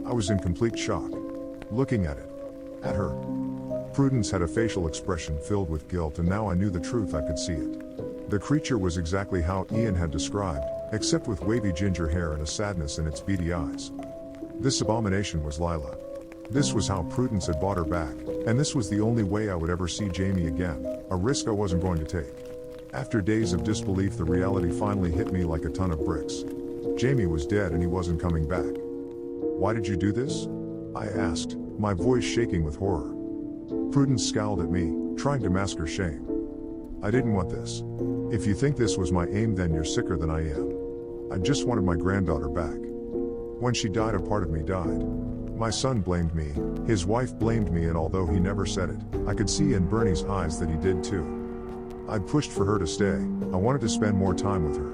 I was in complete shock. Looking at it. At her. Prudence had a facial expression filled with guilt, and now I knew the truth. I could see it. The creature was exactly how Ian had described, except with wavy ginger hair and a sadness in its beady eyes. This abomination was Lila. This was how Prudence had bought her back, and this was the only way I would ever see Jamie again, a risk I wasn't going to take. After days of disbelief, the reality finally hit me like a ton of bricks. Jamie was dead and he wasn't coming back. "Why did you do this?" I asked, my voice shaking with horror. Prudence scowled at me, trying to mask her shame. "I didn't want this. If you think this was my aim, then you're sicker than I am. I just wanted my granddaughter back. When she died, a part of me died. My son blamed me, his wife blamed me, and although he never said it, I could see in Bernie's eyes that he did too. I pushed for her to stay. I wanted to spend more time with her.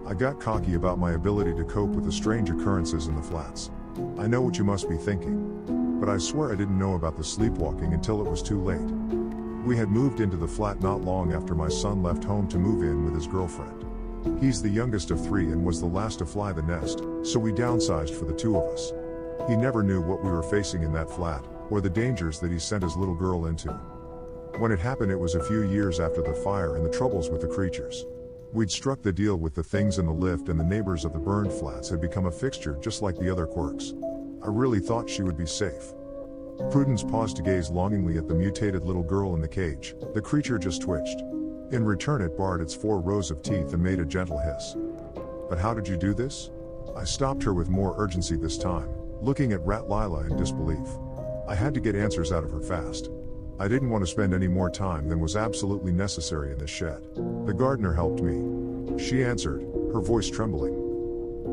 I got cocky about my ability to cope with the strange occurrences in the flats. I know what you must be thinking. But I swear I didn't know about the sleepwalking until it was too late. We had moved into the flat not long after my son left home to move in with his girlfriend. He's the youngest of 3 and was the last to fly the nest, so we downsized for the 2 of us. He never knew what we were facing in that flat, or the dangers that he sent his little girl into. When it happened, it was a few years after the fire and the troubles with the creatures. We'd struck the deal with the things in the lift, and the neighbors of the burned flats had become a fixture just like the other quirks. I really thought she would be safe. Prudence paused to gaze longingly at the mutated little girl in the cage. The creature just twitched. In return, it bared its 4 rows of teeth and made a gentle hiss. "But how did you do this?" I stopped her with more urgency this time, looking at Rat Lila in disbelief. I had to get answers out of her fast. I didn't want to spend any more time than was absolutely necessary in this shed. "The gardener helped me," she answered, her voice trembling.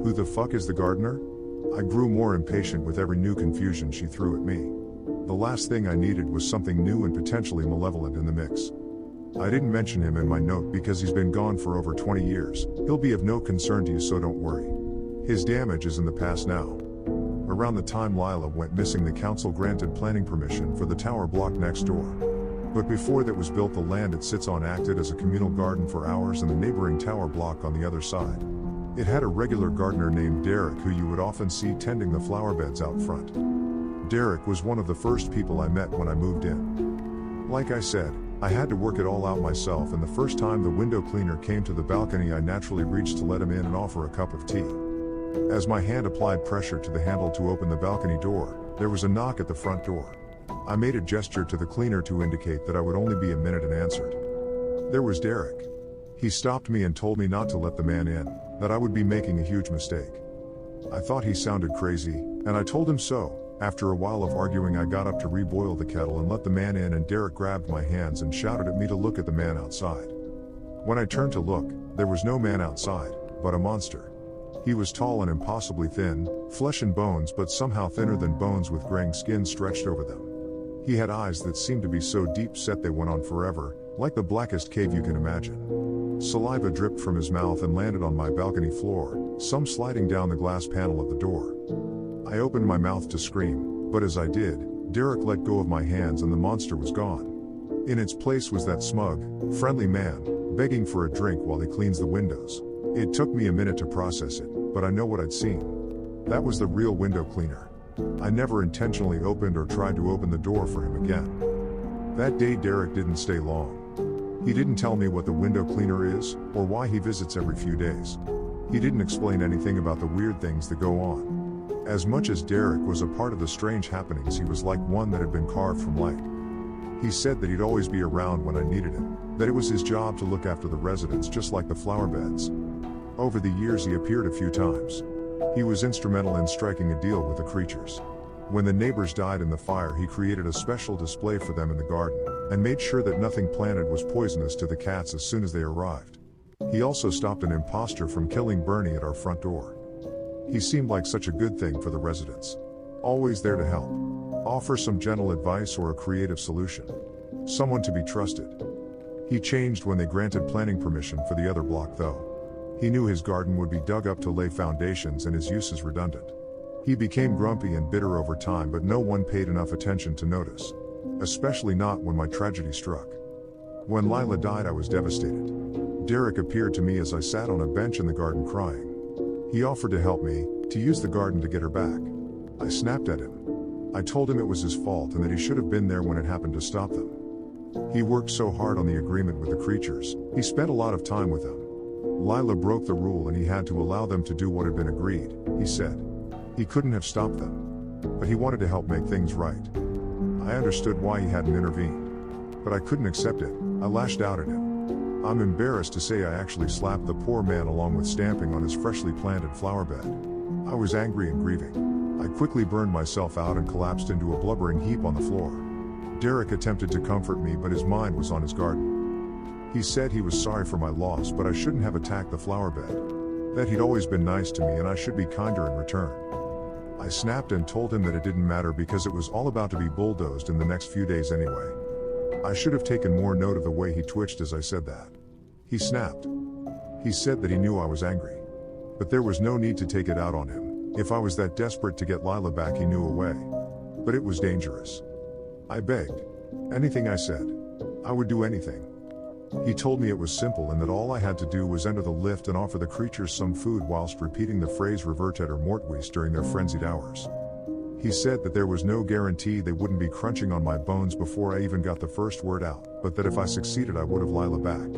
"Who the fuck is the gardener?" I grew more impatient with every new confusion she threw at me. The last thing I needed was something new and potentially malevolent in the mix. "I didn't mention him in my note because he's been gone for over 20 years. He'll be of no concern to you, so don't worry. His damage is in the past now." Around the time Lila went missing, the council granted planning permission for the tower block next door. But before that was built, the land it sits on acted as a communal garden for ours and the neighboring tower block on the other side. It had a regular gardener named Derek who you would often see tending the flower beds out front. Derek was one of the first people I met when I moved in. Like I said, I had to work it all out myself, and the first time the window cleaner came to the balcony, I naturally reached to let him in and offer a cup of tea. As my hand applied pressure to the handle to open the balcony door, there was a knock at the front door. I made a gesture to the cleaner to indicate that I would only be a minute and answered. There was Derek. He stopped me and told me not to let the man in, that I would be making a huge mistake. I thought he sounded crazy, and I told him so. After a while of arguing, I got up to reboil the kettle and let the man in, and Derek grabbed my hands and shouted at me to look at the man outside. When I turned to look, there was no man outside, but a monster. He was tall and impossibly thin, flesh and bones, but somehow thinner than bones, with graying skin stretched over them. He had eyes that seemed to be so deep set they went on forever, like the blackest cave you can imagine. Saliva dripped from his mouth and landed on my balcony floor, some sliding down the glass panel of the door. I opened my mouth to scream, but as I did, Derek let go of my hands and the monster was gone. In its place was that smug, friendly man, begging for a drink while he cleans the windows. It took me a minute to process it, but I know what I'd seen. That was the real window cleaner. I never intentionally opened or tried to open the door for him again. That day Derek didn't stay long. He didn't tell me what the window cleaner is, or why he visits every few days. He didn't explain anything about the weird things that go on. As much as Derek was a part of the strange happenings, he was like one that had been carved from light. He said that he'd always be around when I needed him, that it was his job to look after the residents just like the flower beds. Over the years he appeared a few times. He was instrumental in striking a deal with the creatures. When the neighbors died in the fire, he created a special display for them in the garden, and made sure that nothing planted was poisonous to the cats as soon as they arrived. He also stopped an imposter from killing Bernie at our front door. He seemed like such a good thing for the residents. Always there to help. Offer some gentle advice or a creative solution. Someone to be trusted. He changed when they granted planning permission for the other block though. He knew his garden would be dug up to lay foundations and his uses redundant. He became grumpy and bitter over time, but no one paid enough attention to notice. Especially not when my tragedy struck. When Lila died, I was devastated. Derek appeared to me as I sat on a bench in the garden crying. He offered to help me, to use the garden to get her back. I snapped at him. I told him it was his fault and that he should have been there when it happened to stop them. He worked so hard on the agreement with the creatures, he spent a lot of time with them. Lila broke the rule and he had to allow them to do what had been agreed, he said. He couldn't have stopped them. But he wanted to help make things right. I understood why he hadn't intervened. But I couldn't accept it. I lashed out at him. I'm embarrassed to say I actually slapped the poor man along with stamping on his freshly planted flower bed. I was angry and grieving. I quickly burned myself out and collapsed into a blubbering heap on the floor. Derek attempted to comfort me, but his mind was on his garden. He said he was sorry for my loss, but I shouldn't have attacked the flower bed. That he'd always been nice to me and I should be kinder in return. I snapped and told him that it didn't matter because it was all about to be bulldozed in the next few days anyway. I should have taken more note of the way he twitched as I said that. He snapped. He said that he knew I was angry. But there was no need to take it out on him. If I was that desperate to get Lila back, he knew a way. But it was dangerous. I begged. Anything, I said. I would do anything. He told me it was simple and that all I had to do was enter the lift and offer the creatures some food whilst repeating the phrase revertet or mortwise during their frenzied hours. He said that there was no guarantee they wouldn't be crunching on my bones before I even got the first word out, but that if I succeeded I would have Lila back.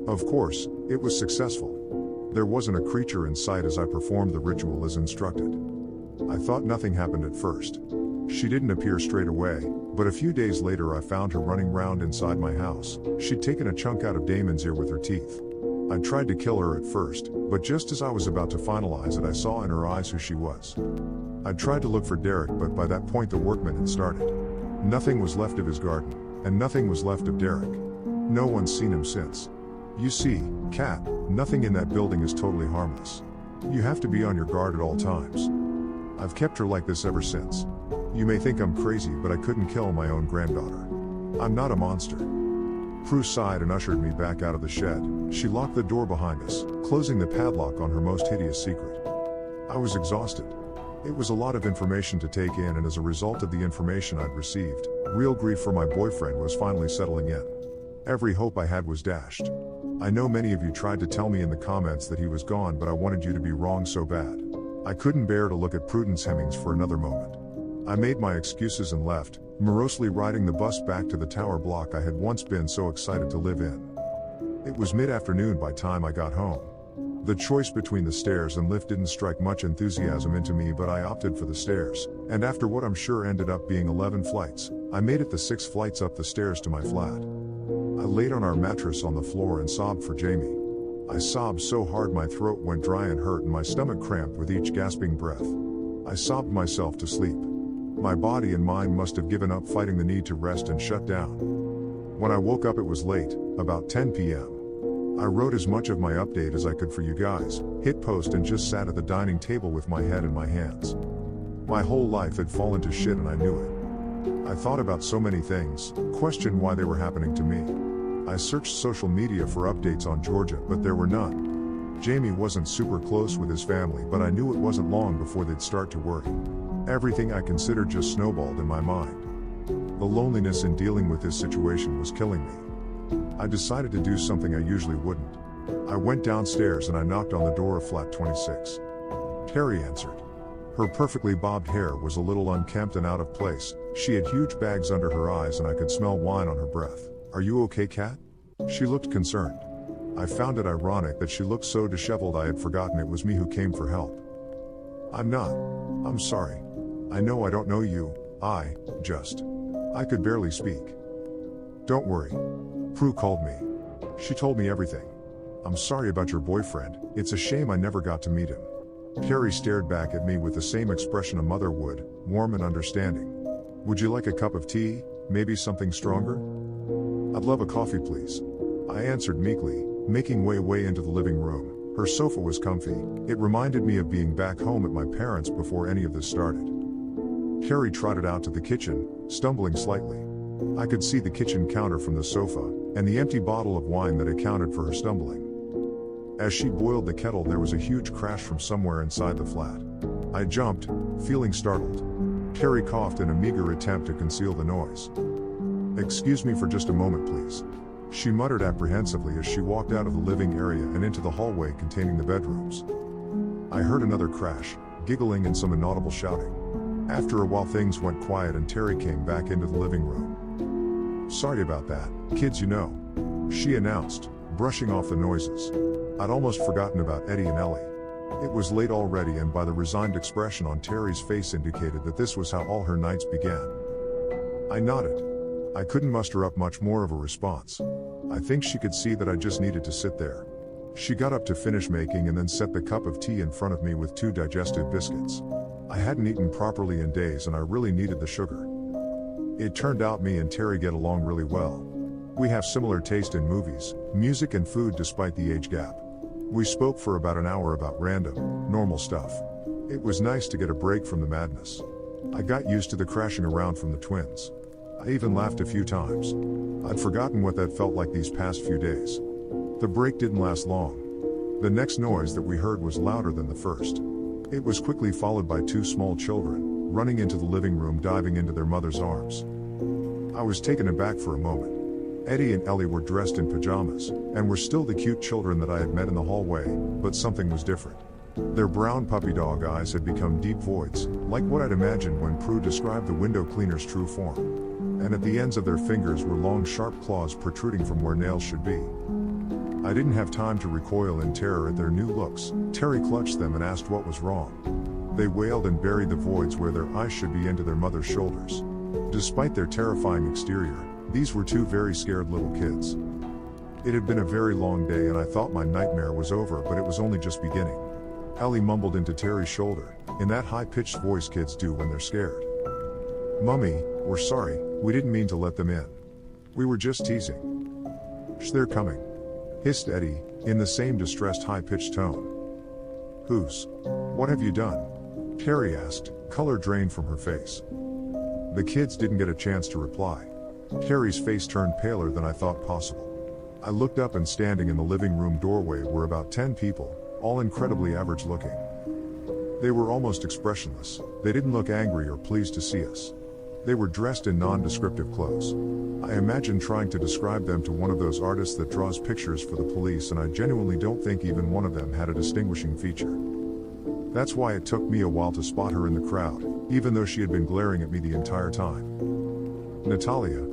Of course, it was successful. There wasn't a creature in sight as I performed the ritual as instructed. I thought nothing happened at first. She didn't appear straight away, but a few days later I found her running round inside my house. She'd taken a chunk out of Damon's ear with her teeth. I tried to kill her at first, but just as I was about to finalize it I saw in her eyes who she was. I tried to look for Derek, but by that point the workmen had started. Nothing was left of his garden, and nothing was left of Derek. No one's seen him since. You see, Cat, nothing in that building is totally harmless. You have to be on your guard at all times. I've kept her like this ever since. You may think I'm crazy, but I couldn't kill my own granddaughter. I'm not a monster. Prue sighed and ushered me back out of the shed. She locked the door behind us, closing the padlock on her most hideous secret. I was exhausted. It was a lot of information to take in, and as a result of the information I'd received, real grief for my boyfriend was finally settling in. Every hope I had was dashed. I know many of you tried to tell me in the comments that he was gone, but I wanted you to be wrong so bad. I couldn't bear to look at Prudence Hemmings for another moment. I made my excuses and left, morosely riding the bus back to the tower block I had once been so excited to live in. It was mid-afternoon by time I got home. The choice between the stairs and lift didn't strike much enthusiasm into me, but I opted for the stairs, and after what I'm sure ended up being 11 flights, I made it the 6 flights up the stairs to my flat. I laid on our mattress on the floor and sobbed for Jamie. I sobbed so hard my throat went dry and hurt and my stomach cramped with each gasping breath. I sobbed myself to sleep. My body and mind must have given up fighting the need to rest and shut down. When I woke up it was late, about 10 p.m. I wrote as much of my update as I could for you guys, hit post and just sat at the dining table with my head in my hands. My whole life had fallen to shit and I knew it. I thought about so many things, questioned why they were happening to me. I searched social media for updates on Georgia, but there were none. Jamie wasn't super close with his family, but I knew it wasn't long before they'd start to worry. Everything I considered just snowballed in my mind. The loneliness in dealing with this situation was killing me. I decided to do something I usually wouldn't. I went downstairs and I knocked on the door of flat 26. Terry answered. Her perfectly bobbed hair was a little unkempt and out of place. She had huge bags under her eyes and I could smell wine on her breath. "Are you okay, Cat?" She looked concerned. I found it ironic that she looked so disheveled I had forgotten it was me who came for help. "I'm not. I'm sorry. I know I don't know you, I could barely speak." "Don't worry. Prue called me. She told me everything. I'm sorry about your boyfriend, it's a shame I never got to meet him." Terry stared back at me with the same expression a mother would, warm and understanding. "Would you like a cup of tea, maybe something stronger?" "I'd love a coffee, please," I answered meekly, making way into the living room. Her sofa was comfy. It reminded me of being back home at my parents' before any of this started. Terry trotted out to the kitchen, stumbling slightly. I could see the kitchen counter from the sofa, and the empty bottle of wine that accounted for her stumbling. As she boiled the kettle there was a huge crash from somewhere inside the flat. I jumped, feeling startled. Terry coughed in a meager attempt to conceal the noise. "Excuse me for just a moment, please," she muttered apprehensively as she walked out of the living area and into the hallway containing the bedrooms. I heard another crash, giggling and some inaudible shouting. After a while things went quiet and Terry came back into the living room. "Sorry about that, kids, you know," she announced, brushing off the noises. I'd almost forgotten about Eddie and Ellie. It was late already, and by the resigned expression on Terry's face indicated that this was how all her nights began. I nodded. I couldn't muster up much more of a response. I think she could see that I just needed to sit there. She got up to finish making and then set the cup of tea in front of me with 2 digestive biscuits. I hadn't eaten properly in days and I really needed the sugar. It turned out me and Terry get along really well. We have similar taste in movies, music and food despite the age gap. We spoke for about an hour about random, normal stuff. It was nice to get a break from the madness. I got used to the crashing around from the twins. I even laughed a few times. I'd forgotten what that felt like these past few days. The break didn't last long. The next noise that we heard was louder than the first. It was quickly followed by 2 small children, running into the living room, diving into their mother's arms. I was taken aback for a moment. Eddie and Ellie were dressed in pajamas, and were still the cute children that I had met in the hallway, but something was different. Their brown puppy dog eyes had become deep voids, like what I'd imagined when Prue described the window cleaner's true form. And at the ends of their fingers were long sharp claws protruding from where nails should be. I didn't have time to recoil in terror at their new looks. Terry clutched them and asked what was wrong. They wailed and buried the voids where their eyes should be into their mother's shoulders. Despite their terrifying exterior, these were 2 very scared little kids. It had been a very long day and I thought my nightmare was over, but it was only just beginning. Ellie mumbled into Terry's shoulder, in that high-pitched voice kids do when they're scared. "Mummy, we're sorry, we didn't mean to let them in. We were just teasing." "Shh, they're coming," hissed Eddie, in the same distressed high-pitched tone. "Who's? What have you done?" Terry asked, color drained from her face. The kids didn't get a chance to reply. Terry's face turned paler than I thought possible. I looked up and standing in the living room doorway were about 10 people, all incredibly average looking. They were almost expressionless. They didn't look angry or pleased to see us. They were dressed in non-descriptive clothes. I imagined trying to describe them to one of those artists that draws pictures for the police, and I genuinely don't think even one of them had a distinguishing feature. That's why it took me a while to spot her in the crowd, even though she had been glaring at me the entire time. "Natalia,"